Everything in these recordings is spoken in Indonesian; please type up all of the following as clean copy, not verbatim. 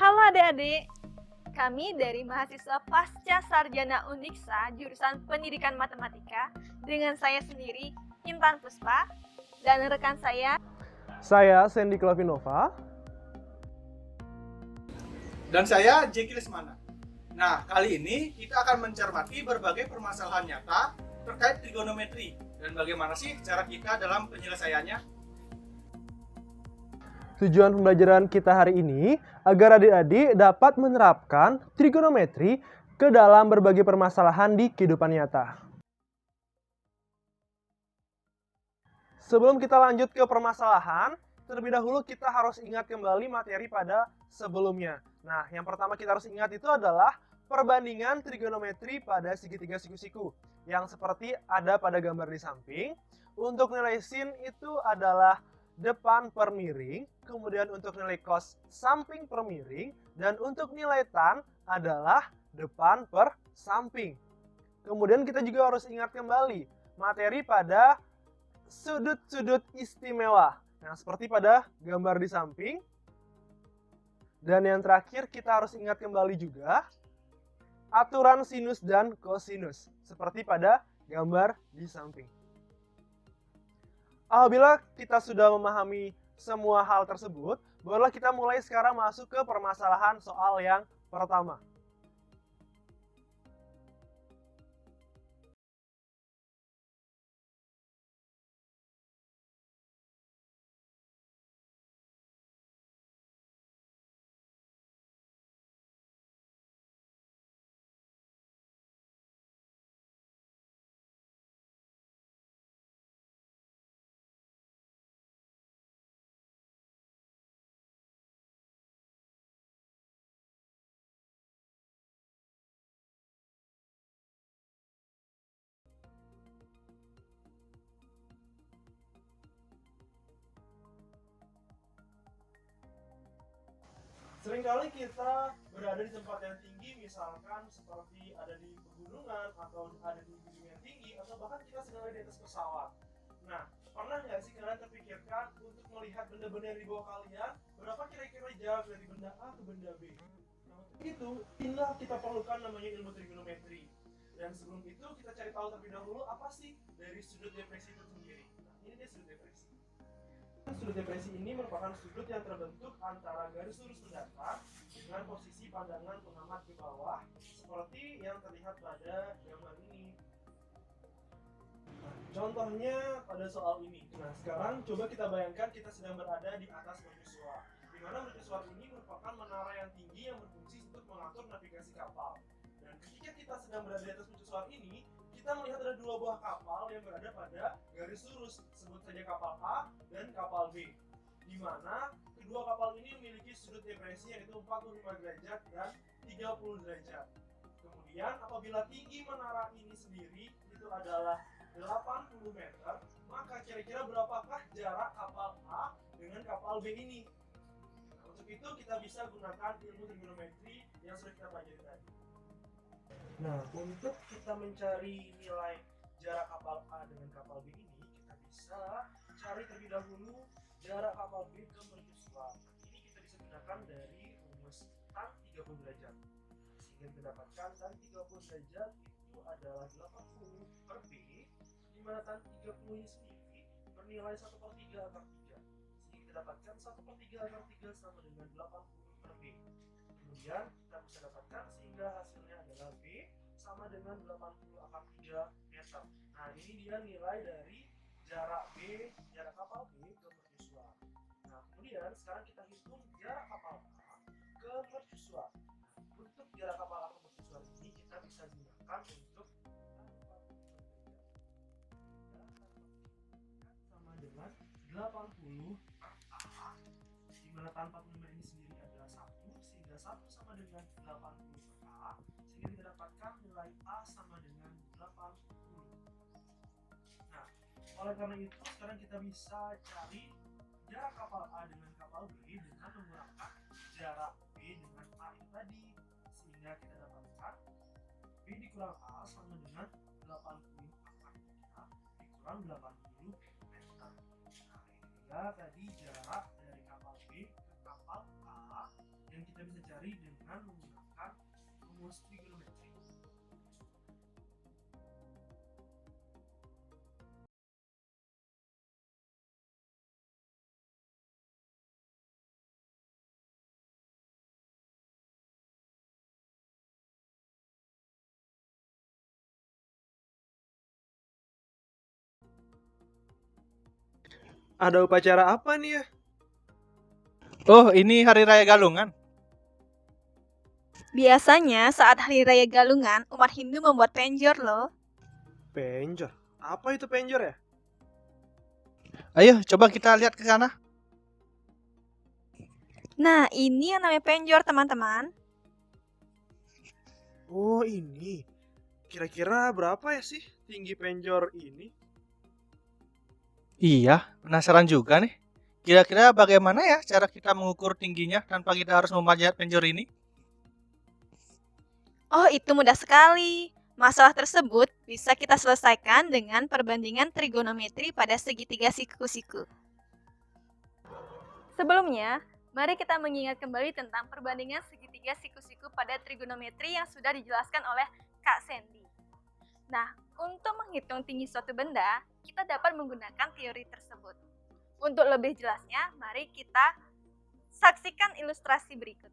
Halo adik-adik, kami dari mahasiswa Pasca Sarjana Undiksa jurusan Pendidikan Matematika dengan saya sendiri, Intan Puspa, dan rekan saya Sandy Clavinova. Dan saya Jeki Lesmana. Nah, kali ini kita akan mencermati berbagai permasalahan nyata terkait trigonometri dan bagaimana sih cara kita dalam penyelesaiannya. Tujuan pembelajaran kita hari ini agar adik-adik dapat menerapkan trigonometri ke dalam berbagai permasalahan di kehidupan nyata. Sebelum kita lanjut ke permasalahan, terlebih dahulu kita harus ingat kembali materi pada sebelumnya. Nah, yang pertama kita harus ingat itu adalah perbandingan trigonometri pada segitiga siku-siku yang seperti ada pada gambar di samping. Untuk nilai sin itu adalah depan per miring, kemudian untuk nilai cos samping per miring, dan untuk nilai tan adalah depan per samping. Kemudian kita juga harus ingat kembali materi pada sudut-sudut istimewa. Nah, seperti pada gambar di samping. Dan yang terakhir kita harus ingat kembali juga aturan sinus dan kosinus, seperti pada gambar di samping. Apabila kita sudah memahami semua hal tersebut, bolehlah kita mulai sekarang masuk ke permasalahan soal yang pertama. Seringkali kita berada di tempat yang tinggi, misalkan seperti ada di pegunungan, atau ada di gedung yang tinggi, atau bahkan kita sedang ada di atas pesawat. Nah, pernah nggak sih kalian terpikirkan untuk melihat benda-benda yang di bawah kalian, berapa kira-kira jarak dari benda A ke benda B? Nah, untuk itu, inilah kita perlukan namanya ilmu trigonometri. Dan sebelum itu, kita cari tahu terlebih dahulu apa sih dari sudut depresi itu sendiri. Nah, ini dia sudut depresi. Sudut depresi ini merupakan sudut yang terbentuk antara garis lurus mendatar dengan posisi pandangan pengamat ke bawah, seperti yang terlihat pada gambar ini. Nah, contohnya pada soal ini. Nah, sekarang coba kita bayangkan kita sedang berada di atas mercusuar, di mana mercusuar ini merupakan menara yang tinggi yang berfungsi untuk mengatur navigasi kapal. Dan ketika kita sedang berada di atas mercusuar ini, kita melihat ada dua buah kapal yang berada pada garis lurus, sebut saja kapal A dan kapal B, di mana kedua kapal ini memiliki sudut depresi yaitu 45 derajat dan 30 derajat. Kemudian apabila tinggi menara ini sendiri itu adalah 80 meter, maka kira-kira berapakah jarak kapal A dengan kapal B ini? Nah, untuk itu kita bisa gunakan ilmu trigonometri yang sudah kita pelajari tadi. Nah, untuk kita mencari nilai jarak kapal A dengan kapal B ini, kita bisa cari terlebih dahulu jarak kapal B ke mercusuar. Ini kita bisa gunakan dari rumus tan 30 derajat. Sehingga kita dapatkan tan 30 derajat itu adalah 80 per B, di mana tan 30 ini sendiri bernilai 1/3 akar 3. Sehingga kita dapatkan 1/3 akar 3 sama dengan 80 per B. Kemudian kita bisa dapatkan sehingga hasilnya adalah B sama dengan 80 akar 3 meter. Nah, ini dia nilai dari jarak B, jarak kapal B ke mercusuar. Nah, kemudian sekarang kita hitung jarak kapal A ke mercusuar. Nah, untuk jarak kapal A ke mercusuar ini kita bisa gunakan untuk sama dengan 80 per A, di mana tan 45 ini sendiri adalah 1, sehingga 1 sama dengan 80 per A, sehingga kita dapatkan nilai A sama dengan 80. Nah, oleh karena itu sekarang kita bisa cari jarak kapal A dengan kapal B dengan menggunakan jarak B dengan A itu tadi, sehingga kita dapatkan B dikurang A sama dengan 80 akar 3 dikurang 80 meter. Nah, ini dia tadi jarak dari kapal B ke kapal A yang yang kita bisa cari dengan menggunakan rumus trigonometri. Ada upacara apa nih ya? Oh, ini Hari Raya Galungan. Biasanya saat Hari Raya Galungan, umat Hindu membuat penjor loh. Penjor. Apa itu penjor ya? Ayo, coba kita lihat ke sana. Nah, ini yang namanya penjor, teman-teman. Oh, ini. Kira-kira berapa ya sih tinggi penjor ini? Iya, penasaran juga nih. Kira-kira bagaimana ya cara kita mengukur tingginya tanpa kita harus memanjat penjor ini? Oh, itu mudah sekali. Masalah tersebut bisa kita selesaikan dengan perbandingan trigonometri pada segitiga siku-siku. Sebelumnya, mari kita mengingat kembali tentang perbandingan segitiga siku-siku pada trigonometri yang sudah dijelaskan oleh Kak Sandy. Nah, untuk menghitung tinggi suatu benda, kita dapat menggunakan teori tersebut. Untuk lebih jelasnya, mari kita saksikan ilustrasi berikut.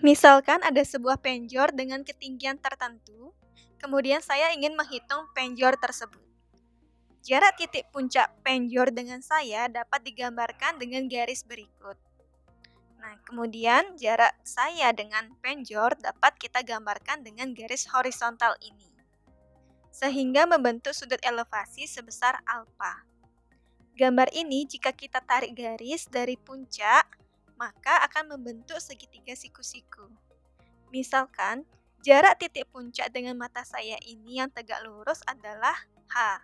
Misalkan ada sebuah penjor dengan ketinggian tertentu, kemudian saya ingin menghitung penjor tersebut. Jarak titik puncak penjor dengan saya dapat digambarkan dengan garis berikut. Nah, kemudian jarak saya dengan penjor dapat kita gambarkan dengan garis horizontal ini, sehingga membentuk sudut elevasi sebesar alfa. Gambar ini jika kita tarik garis dari puncak, maka akan membentuk segitiga siku-siku. Misalkan, jarak titik puncak dengan mata saya ini yang tegak lurus adalah H.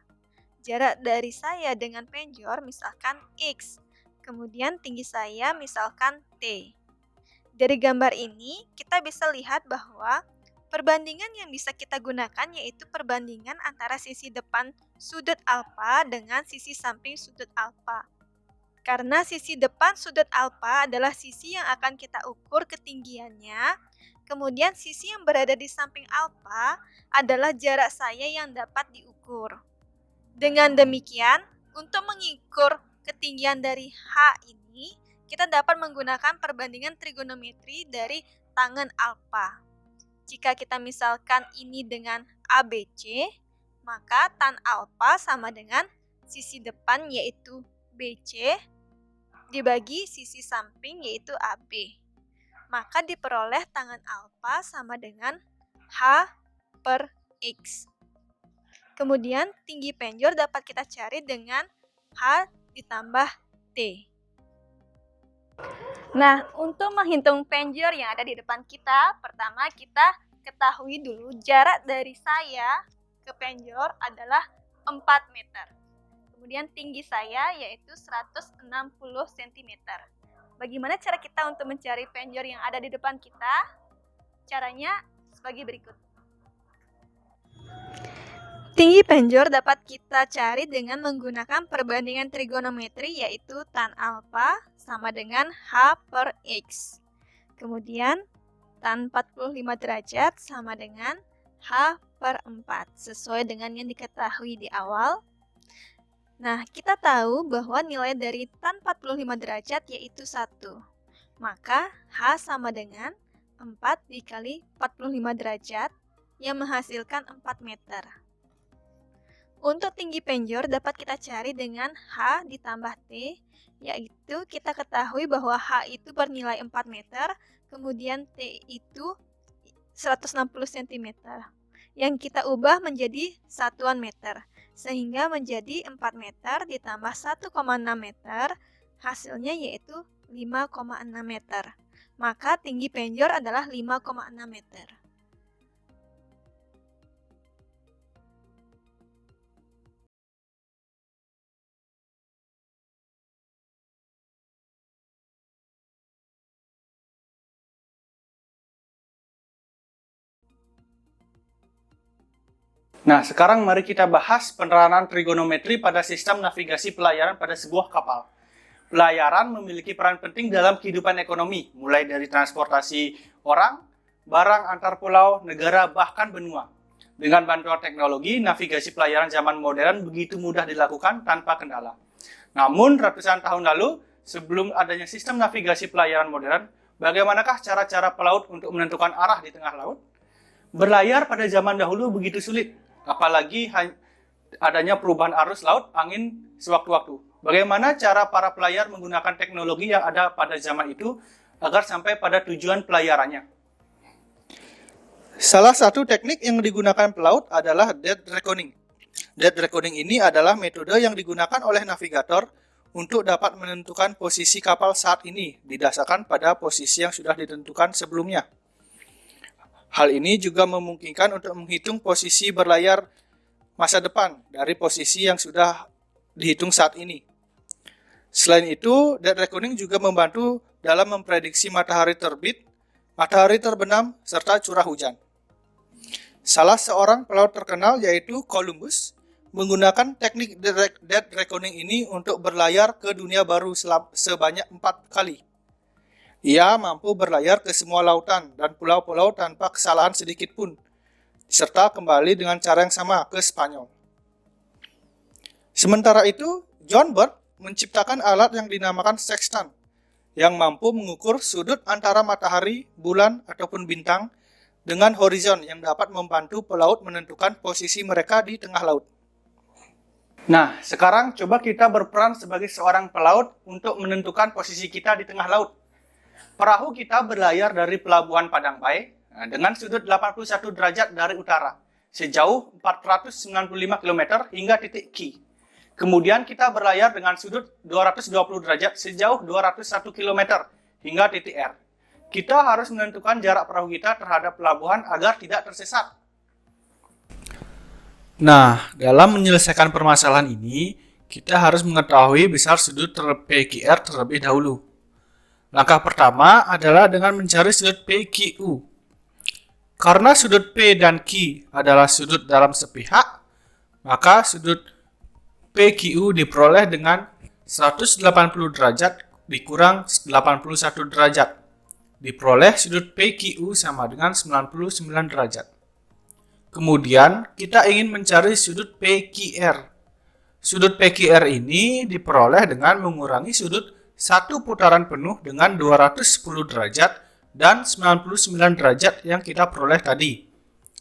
Jarak dari saya dengan penjor misalkan X. Kemudian tinggi saya misalkan T. Dari gambar ini, kita bisa lihat bahwa perbandingan yang bisa kita gunakan yaitu perbandingan antara sisi depan sudut alfa dengan sisi samping sudut alfa. Karena sisi depan sudut alfa adalah sisi yang akan kita ukur ketinggiannya, kemudian sisi yang berada di samping alfa adalah jarak saya yang dapat diukur. Dengan demikian, untuk mengukur ketinggian dari H ini, kita dapat menggunakan perbandingan trigonometri dari tangen alfa. Jika kita misalkan ini dengan ABC, maka tan alfa sama dengan sisi depan yaitu BC dibagi sisi samping yaitu AB. Maka diperoleh tangen alfa sama dengan H per X. Kemudian tinggi penjor dapat kita cari dengan H ditambah T. Nah, untuk menghitung penjor yang ada di depan kita, pertama kita ketahui dulu jarak dari saya ke penjor adalah 4 meter. Kemudian tinggi saya yaitu 160 cm. Bagaimana cara kita untuk mencari penjor yang ada di depan kita? Caranya sebagai berikut. Tinggi penjor dapat kita cari dengan menggunakan perbandingan trigonometri yaitu tan alfa sama dengan H per X. Kemudian tan 45 derajat sama dengan H per 4 sesuai dengan yang diketahui di awal. Nah, kita tahu bahwa nilai dari tan 45 derajat yaitu 1. Maka H sama dengan 4 dikali 45 derajat yang menghasilkan 4 meter. Untuk tinggi penjor dapat kita cari dengan H ditambah T, yaitu kita ketahui bahwa H itu bernilai 4 meter, kemudian T itu 160 cm, yang kita ubah menjadi satuan meter, sehingga menjadi 4 meter ditambah 1,6 meter, hasilnya yaitu 5,6 meter. Maka tinggi penjor adalah 5,6 meter. Nah, sekarang mari kita bahas penerapan trigonometri pada sistem navigasi pelayaran pada sebuah kapal. pelayaran memiliki peran penting dalam kehidupan ekonomi, mulai dari transportasi orang, barang antar pulau, negara, bahkan benua. Dengan bantuan teknologi, navigasi pelayaran zaman modern begitu mudah dilakukan tanpa kendala. Namun, ratusan tahun lalu, sebelum adanya sistem navigasi pelayaran modern, bagaimanakah cara-cara pelaut untuk menentukan arah di tengah laut? Berlayar pada zaman dahulu begitu sulit, apalagi adanya perubahan arus laut, angin sewaktu-waktu. Bagaimana cara para pelayar menggunakan teknologi yang ada pada zaman itu agar sampai pada tujuan pelayarannya? Salah satu teknik yang digunakan pelaut adalah dead reckoning. Dead reckoning ini adalah metode yang digunakan oleh navigator untuk dapat menentukan posisi kapal saat ini didasarkan pada posisi yang sudah ditentukan sebelumnya. Hal ini juga memungkinkan untuk menghitung posisi berlayar masa depan dari posisi yang sudah dihitung saat ini. Selain itu, dead reckoning juga membantu dalam memprediksi matahari terbit, matahari terbenam, serta curah hujan. Salah seorang pelaut terkenal yaitu Columbus menggunakan teknik dead reckoning ini untuk berlayar ke dunia baru sebanyak 4 kali. Ia mampu berlayar ke semua lautan dan pulau-pulau tanpa kesalahan sedikit pun, serta kembali dengan cara yang sama ke Spanyol. Sementara itu, John Bird menciptakan alat yang dinamakan sextant, yang mampu mengukur sudut antara matahari, bulan, ataupun bintang dengan horizon yang dapat membantu pelaut menentukan posisi mereka di tengah laut. Nah, sekarang coba kita berperan sebagai seorang pelaut untuk menentukan posisi kita di tengah laut. Perahu kita berlayar dari Pelabuhan Padang Bae dengan sudut 81 derajat dari utara, sejauh 495 km hingga titik Ki. Kemudian kita berlayar dengan sudut 220 derajat sejauh 201 km hingga titik R. Kita harus menentukan jarak perahu kita terhadap pelabuhan agar tidak tersesat. Nah, dalam menyelesaikan permasalahan ini, kita harus mengetahui besar sudut PQR terlebih dahulu. Langkah pertama adalah dengan mencari sudut PQU. Karena sudut P dan Q adalah sudut dalam sepihak, maka sudut PQU diperoleh dengan 180 derajat dikurang 81 derajat. Diperoleh sudut PQU sama dengan 99 derajat. Kemudian, kita ingin mencari sudut PQR. Sudut PQR ini diperoleh dengan mengurangi sudut satu putaran penuh dengan 210 derajat dan 99 derajat yang kita peroleh tadi.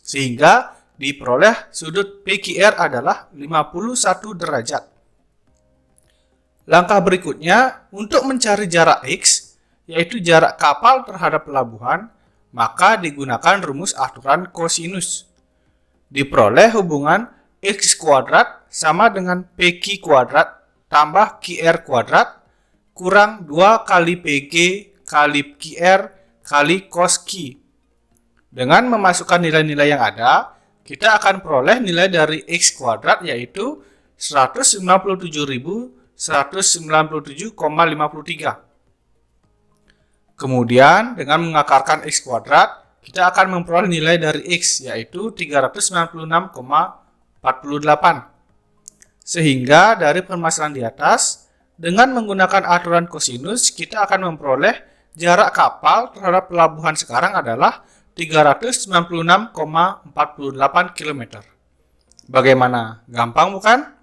Sehingga diperoleh sudut PQR adalah 51 derajat. Langkah berikutnya, untuk mencari jarak X, yaitu jarak kapal terhadap pelabuhan, maka digunakan rumus aturan kosinus. Diperoleh hubungan X kuadrat sama dengan PQ kuadrat tambah QR kuadrat kurang 2 kali PG kali QR kali cos Q. Dengan memasukkan nilai-nilai yang ada, kita akan peroleh nilai dari X kuadrat yaitu 197.197,53. Kemudian dengan mengakarkan X kuadrat, kita akan memperoleh nilai dari X yaitu 396,48. Sehingga dari permasalahan di atas, dengan menggunakan aturan kosinus, kita akan memperoleh jarak kapal terhadap pelabuhan sekarang adalah 396,48 km. Bagaimana? Gampang bukan?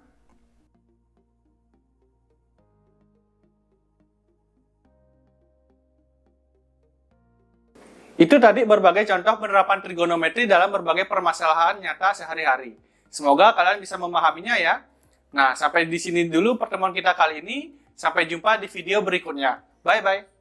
Itu tadi berbagai contoh penerapan trigonometri dalam berbagai permasalahan nyata sehari-hari. Semoga kalian bisa memahaminya ya. Nah, sampai di sini dulu pertemuan kita kali ini. Sampai jumpa di video berikutnya. Bye-bye.